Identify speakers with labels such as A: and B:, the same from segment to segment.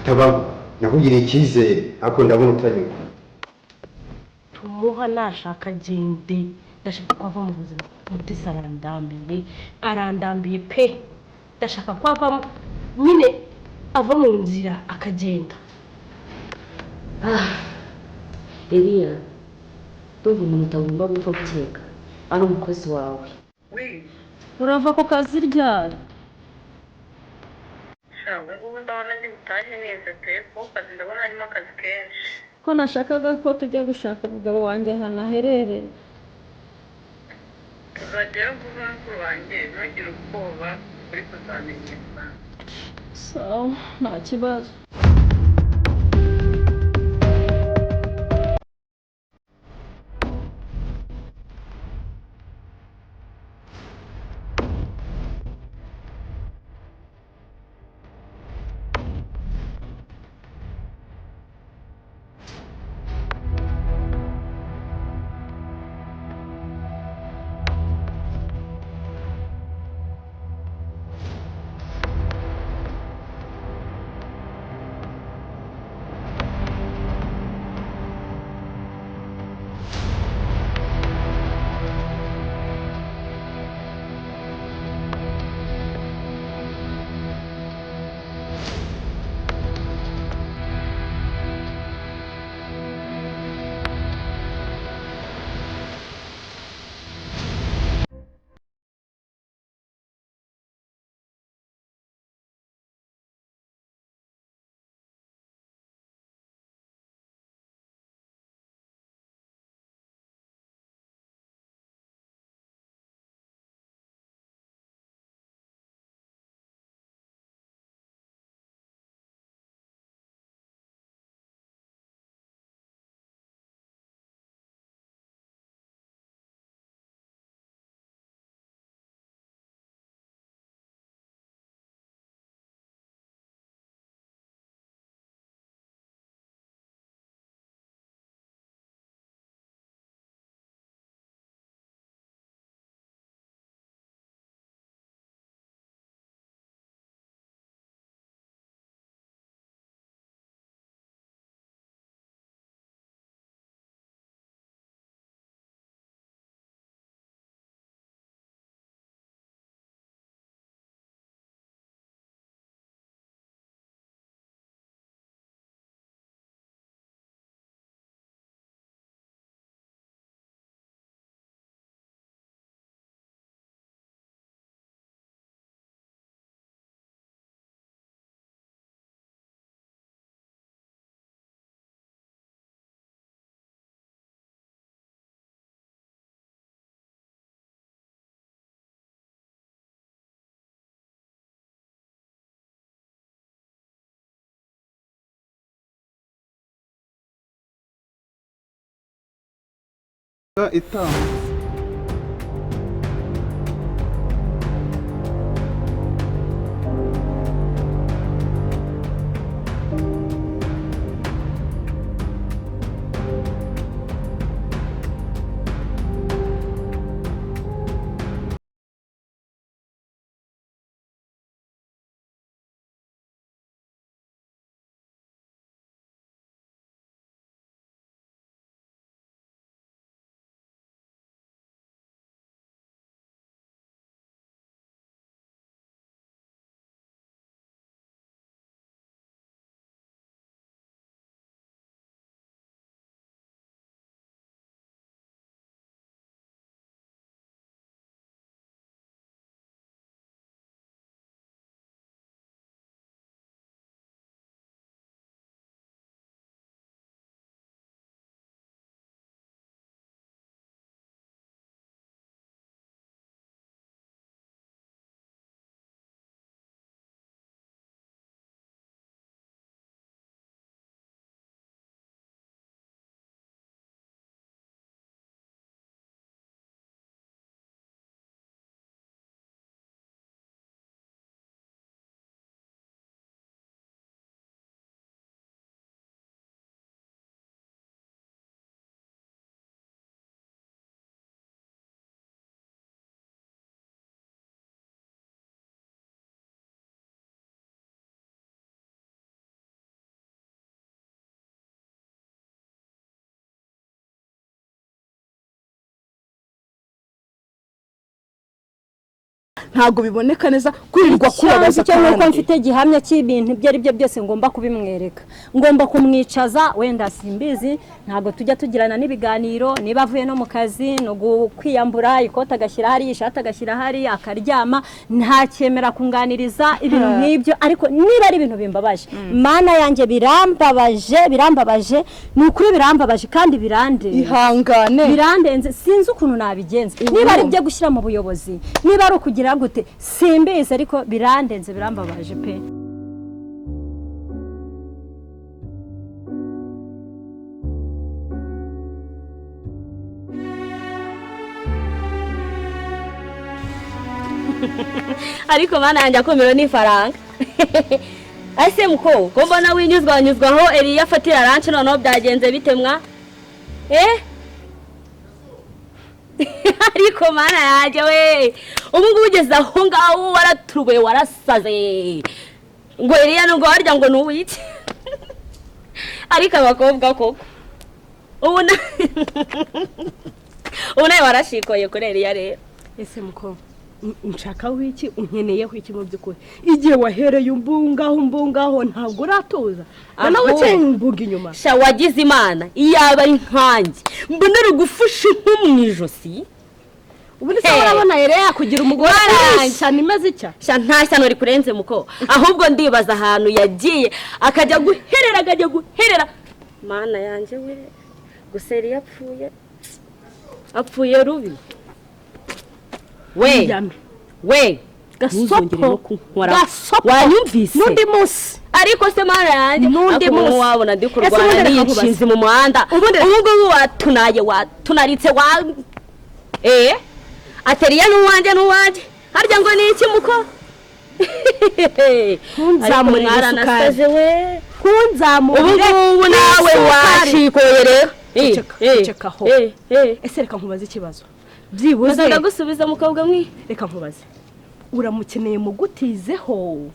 A: tabaho nakugiriye icyizere ariko ndabona utanyuma.
B: tumuha nashaka agende, ndashaka ko ava mu buzima. Mutesi arandambiye pe, ndashaka ko avamo nyine, ava mu nzira akagenda.
C: Eliya, ndumva umuntu utagomba gupfa gukeka ari umukozi wawe.
B: urava ku kazi ryari?
D: ubu ndabona ndi butahe neza pe, kuko kazi ndabona harimo akazi kenshi.
B: ko nashakaga ko tujya gushaka umugabo wanjye ahantu aherereye.
D: tuzagera vuba mukuru wanjye, ntugire ubwoba, uri kuzamenyekana.
B: sawa, nta kibazo.
E: itaha
B: ntago biboneka neza kwirirwa kubabaza
E: cyangwa ko mfite gihamya cy'ibintu ibyo ari byo byose ngomba kubimwereka, ngomba kumwicaza. Wenda simbizi, ntago tujya tugirana n'ibiganiro, niba avuye no mu kazi no kwiyambura ikota agashyira hari, ishati agashyira hari, akaryama, nta cyemera kunganiriza ibintu nk'ibyo. Ariko niba ari ibintu bimbabaje, mana yanjye birambabaje, ni ukuri birambabaje kandi
B: ihangane
E: birandenze, sinzi ukuntu nabigenza. Niba ari byo gushyira mu buyobozi, niba ari ukugira gute simbizi, ariko birandenze, birambabaje pe.
C: ariko mana yanjye akomero n'ifaranga. Ase muko ko mbona winyuzwaho Eliya afatira ranch noneho byagenze bitemwa ariko mana yanjye we ubu ngubu ugeze aho ngaho waraturubuye warasaze ngo Eliya ngo warya ngo nuwiki ariko abakobwa koko ubu nawe warashikoye kuri Eliya rero.
B: Ese muko nshaka wiki unkeneyeho iki mu by'ukuri? Igihe wahereye umbungaho ntabwo uratoza nawe cyembuga inyuma.
C: Sha wagize Imana iyaba ari nkanjye mbona rugufusha mu ijosi.
B: Ubu ni sawa urabona Eliya kugira umugore cyane imeze icya.
C: Sha nta shyano rikurenze muko, ahubwo ndibaza ahantu yagiye akajya guherera. Mana yanjye we guseri apfuye rubi. We
B: gasopo
C: wanyumvise
B: nundi munsi,
C: ariko se mana yanjye
B: nundi munsi
C: wabona ndi kurwana n'iyinshi mu muhanda. Ubu ngubu watunaritse Eliya n'uwanjye harya ngo ni iki muko?
B: kunzamurira
C: nasaje we
B: kunzamurira.
C: Ubu nawe washikoye rero.
B: Cekaho ese reka nkubaze ikibazo byibuze
C: ndagusubiza mukobwa mwi.
B: Reka nkubaze, uramukeneye mu gutizeho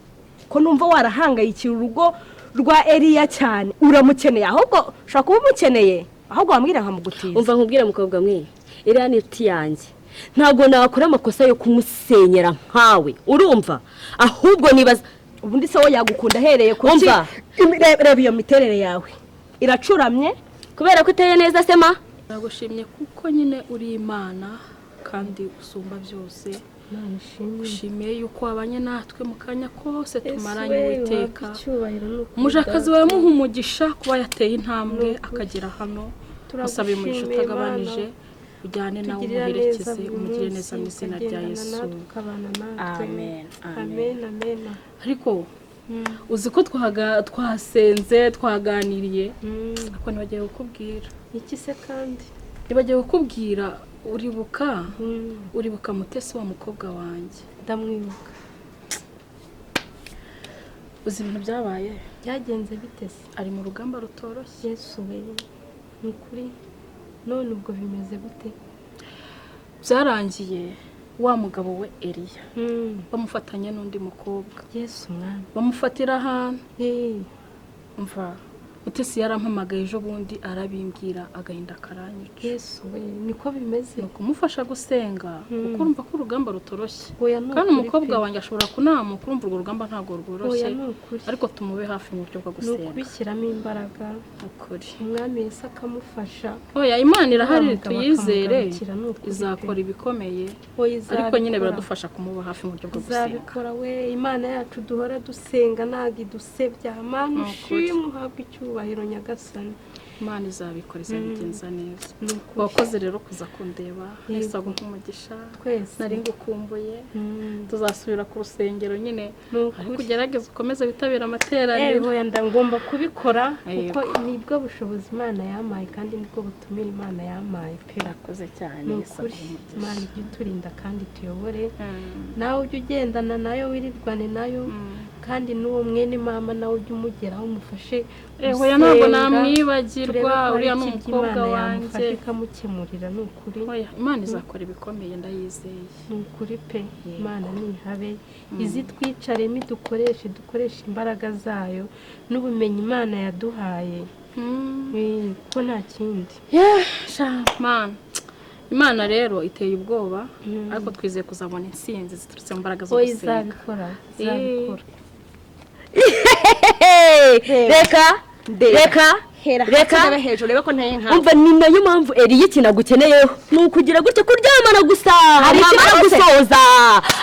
B: ko numva warahangayikira urugo rwa Eliya cyane? Uramukeneye ahubwo ushaka kuba umukeneye ahubwo wambwira nkamugutiza?
C: Umva nkubwira mukobwa mwi, Eliya ni inshuti yanjye, ntabwo nakora amakosa yo kumusenyera nkawe, urumva? Ahubwo nibaza
B: ubundi se wowe yagukunda ahereye ku ki? Reba iyo miterere yawe iracuramye
C: kubera ko uteye neza sema.
F: Nagushimye kuko nyine uri Imana kandi usumba byose. Ushimiye yuko wabanye natwe mu kanya kose tumaranye Uwiteka. Umujakazi wawe muha umugisha kuba yateye intambwe akagera hano. Musabe umugisha utagabanije, ujyane nawe umuherekeze, umugire neza mu izina rya Yesu. Amen. Ariko uzi ko twasenze twaganiriye, ariko ntibagiye kukubwira
B: iki se? Kandi
F: ntibagiye kukubwira, uribuka Mutesi wa mukobwa wanjye?
B: Ndamwibuka.
F: Uzi ibintu byabaye?
B: Byagenze bite se?
F: Ari mu rugamba rutoroshye.
B: Yesu we, ni ukuri none ubwo bimeze gute?
F: Byarangiye wa mugabo we Eliya bamufatanye n'undi mukobwa.
B: Yesu mwana,
F: bamufatira ahantu. Umva Mutesi yarampamagaye ejo bundi arabimbwira, agahinda karanyica.
B: Yesu we, niko bimeze.
F: Kumufasha gusenga kuko urumva ko urugamba rutoroshye, kandi umukobwa wanjye ashobora kunama, urumva urwo rugamba ntabwo rworoshye, ariko tumube hafi mu buryo bwo gusenga,
B: kubishyiramo imbaraga.
F: ukuri
B: Umwami Yesu akamufasha.
F: Oya, Imana irahari, tuyizere, izakora ibikomeye, ariko nyine biradufasha kumuba hafi mu buryo bwo gusenga.
B: Izabikora we, Imana yacu duhora dusenga nagi dusebya. Mana ushimwe, uhabwe icyubahiro nyagasani.
F: Imana izabikora, izabigenza neza. Wakoze rero kuza kundeba, Yesu aguhe umugisha.
B: Twese
F: nari ngukumbuye, tuzasubira ku rusengero nyine, ariko ugerageze ukomeze witabira amateraniro.
B: Oya, ndagomba kubikora kuko nibwo bushobozi Imana yampaye kandi nibwo butumira Imana yampaye.
F: Urakoze cyane.
B: Imana ijye turinda kandi tuyobore, nawe ujye ugendana nayo, wirirwane nayo, kandi n'uwo mwene mama nawe ujye umugeraho umufashe.
F: Oya, ntabwo namwibagirwa, uriya ni umukobwa wanjye,
B: ikamukemurira. Ni ukuri
F: Imana izakora ibikomeye, ndayizeye.
B: Ni ukuri pe, Imana nihabe izi twicaremo, dukoreshe imbaraga zayo n'ubumenyi Imana yaduhaye, ko nta kindi.
F: Mana imana rero iteye ubwoba ariko twizeye kuzabona intsinzi ziturutse mu mbaraga zo gusenga
B: izabikora izabikora
C: reka
B: hejuru rebe ko nteye nka
C: umva ni nayo mpamvu Eliya ikintu agukeneyeho ni ukugira gutya kuryamana gusa amara gusoza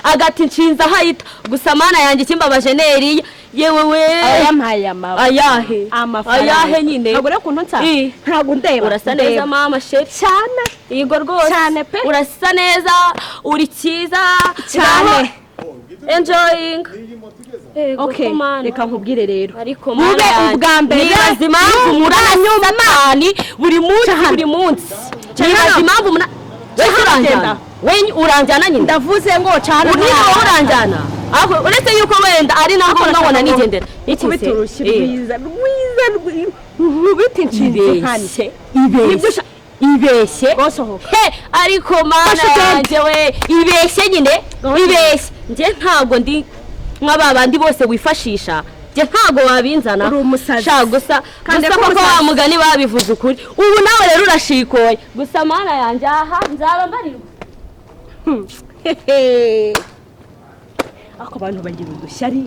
C: agati nshinza ahayita gusa mana yanjye ikimbabaje ni Eliya yewe we
B: ayampaye
C: ayahe ayahe nyine
B: ntabwo rero kuntu nsa ntabwo ndeba
C: urasa neza mama sheri
B: cyane
C: yego rwose
B: cyane pe
C: urasa neza uri cyiza
B: cyane
C: enjoying
B: okay reka nkubwire rero
C: ariko
B: mube ubwa mbere
C: nibaza impamvu muranyuma mani buri munsi nibaza impamvu uranjyana we uranjyana nyine
B: ndavuze ngo cyane
C: uri uranjyana aho uretse yuko wenda ari nabwo nabona nigendera
B: iki biturushye rwiza rubita inshinzi
C: nkane ibeshye he ariko mana yanjye we ibeshye nyine ibeshye njye ntabwo ndi nk'ababandi bose wifashisha njye ntabwo wabinzana
B: uri umusazi
C: gusa koko wa mugani babivuze ukuri ubu nawe rero urashikoye gusa mana yanjye aha nzaba mbarirwa
B: ako abantu bagira udushyari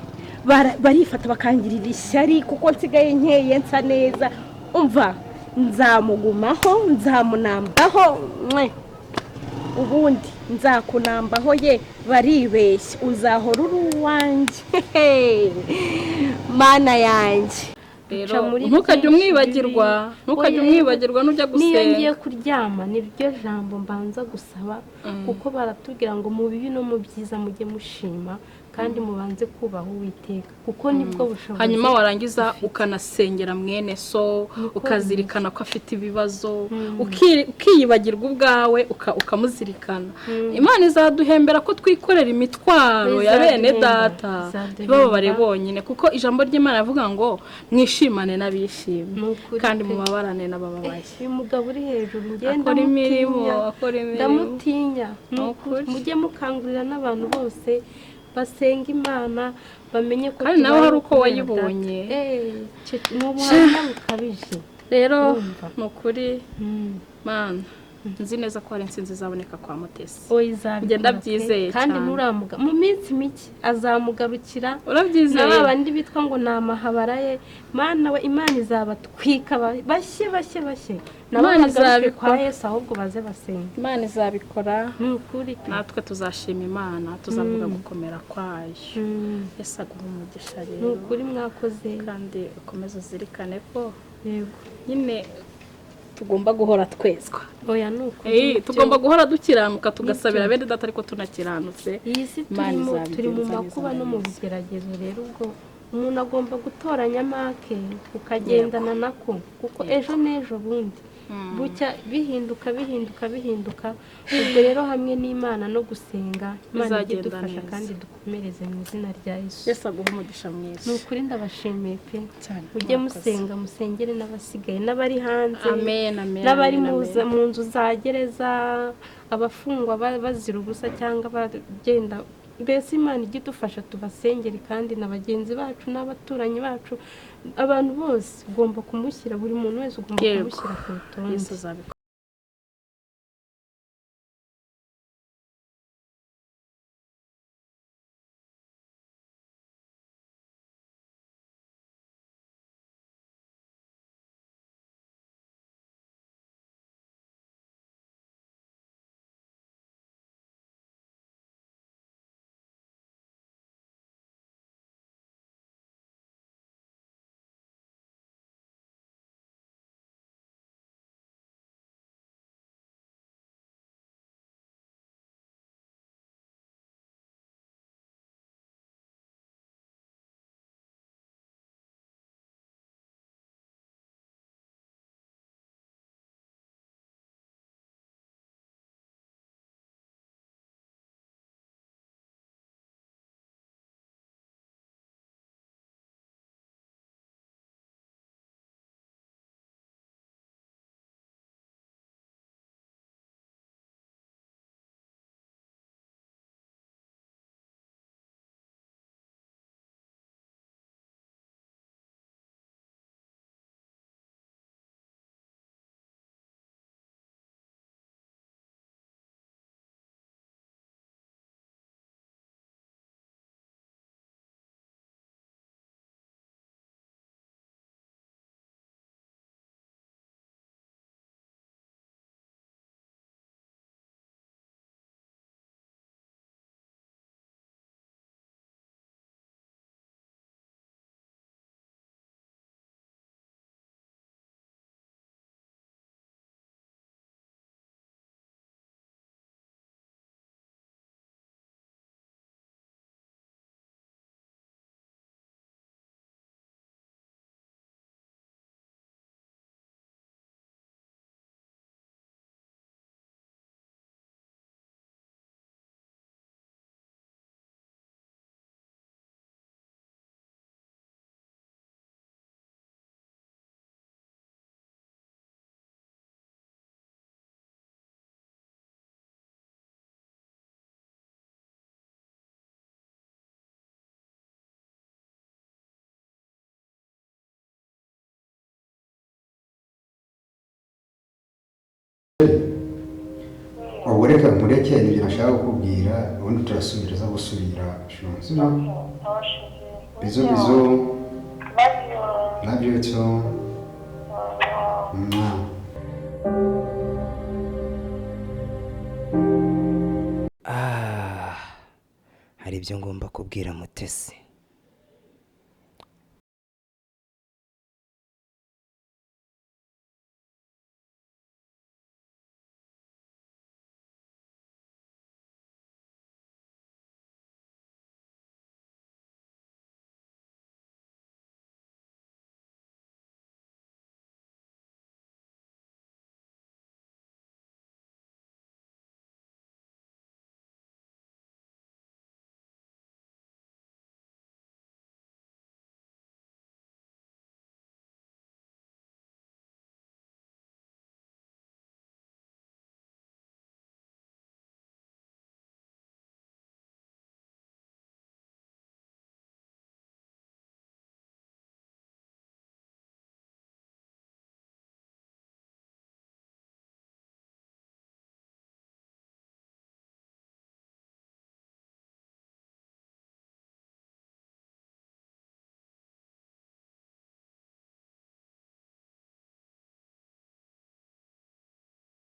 B: barifata bakangirira ishyari kuko nsigaye nkeye nsa neza umva nzamugumaho nzamunambaho ubundi nzakunambaho ye baribeshye uzahora uri uwanjye mana yanjye
F: rero ntukajye umwibagirwa n'ujya gusenga
G: niyo ngiye kuryama niryo jambo mbanza gusaba kuko baratubwira ngo mu bibi no mu byiza mujye mushima kandi mubanze kubaha Uwiteka kuko nibwo bushobozi
F: hanyuma warangiza ukanasengera mwene so ukazirikana ko afite ibibazo ukiyibagirwa ubwawe ukamuzirikana Imana izaduhembera ko twikorera imitwaro ya bene data ntibababare bonyine kuko ijambo ry'Imana rivuga ngo mwishimane n'abishimye kandi mubabarane n'abababaye
G: uyu mugabo uri hejuru ngenda ndamutinya mujye mukangurira n'abantu bose basenga Imana bamenye ko
F: kandi nawe hari uko wayibonye
G: ni ubuhamya bukabije
F: rero ni ukuri Mana nzi neza ko hari intsinzi izaboneka kwa Mutesi ngenda byizeye
G: kandi nturamuga mu minsi mike azamugarukira
F: urabyizeye
G: n'abandi bitwa ngo ni amahabara ye Mana we Imana izabatwika bashye
F: Imana izabikora
G: kwa Yesu ahubwo baze basenga
F: Imana izabikora
G: ni ukuri
F: natwe tuzashima Imana tuzavuga gukomera kwayo Yesu aguha umugisha rero
G: ni ukuri mwakoze
F: kandi ukomeze uzirikane ko
G: yego
F: nyine tugomba guhora twezwa
G: oya ni ukuri
F: tugomba guhora dukiranuka tugasabira bene data ariko tunakiranutse
G: iyi si turi mu makuba no mu bigeragezo rero ubwo umuntu agomba gutoranya amake ukagendana nako kuko ejo n'ejo bundi bucya bihinduka ubwo rero hamwe n'Imana no gusenga Imana ijye idufasha kandi dukomereze mu izina rya Yesu
F: Yesu aguha umugisha mwiza
G: ni ukuri ndabashimiye pe mujye musenga musengere n'abasigaye n'abari hanze n'abari mu nzu za gereza abafungwa bazira ubusa cyangwa bagenda mbese Imana ijye idufasha tubasengere kandi na bagenzi bacu n'abaturanyi bacu abantu bose ugomba kumushyira buri muntu wese ugomba kumushyira ku rutonde
H: ubu reka nkureke nibyo nashaka kukubwira ubundi turasubira za gusubira shonzira bizo love you too
I: hari ibyo ngomba kubwira Mutesi.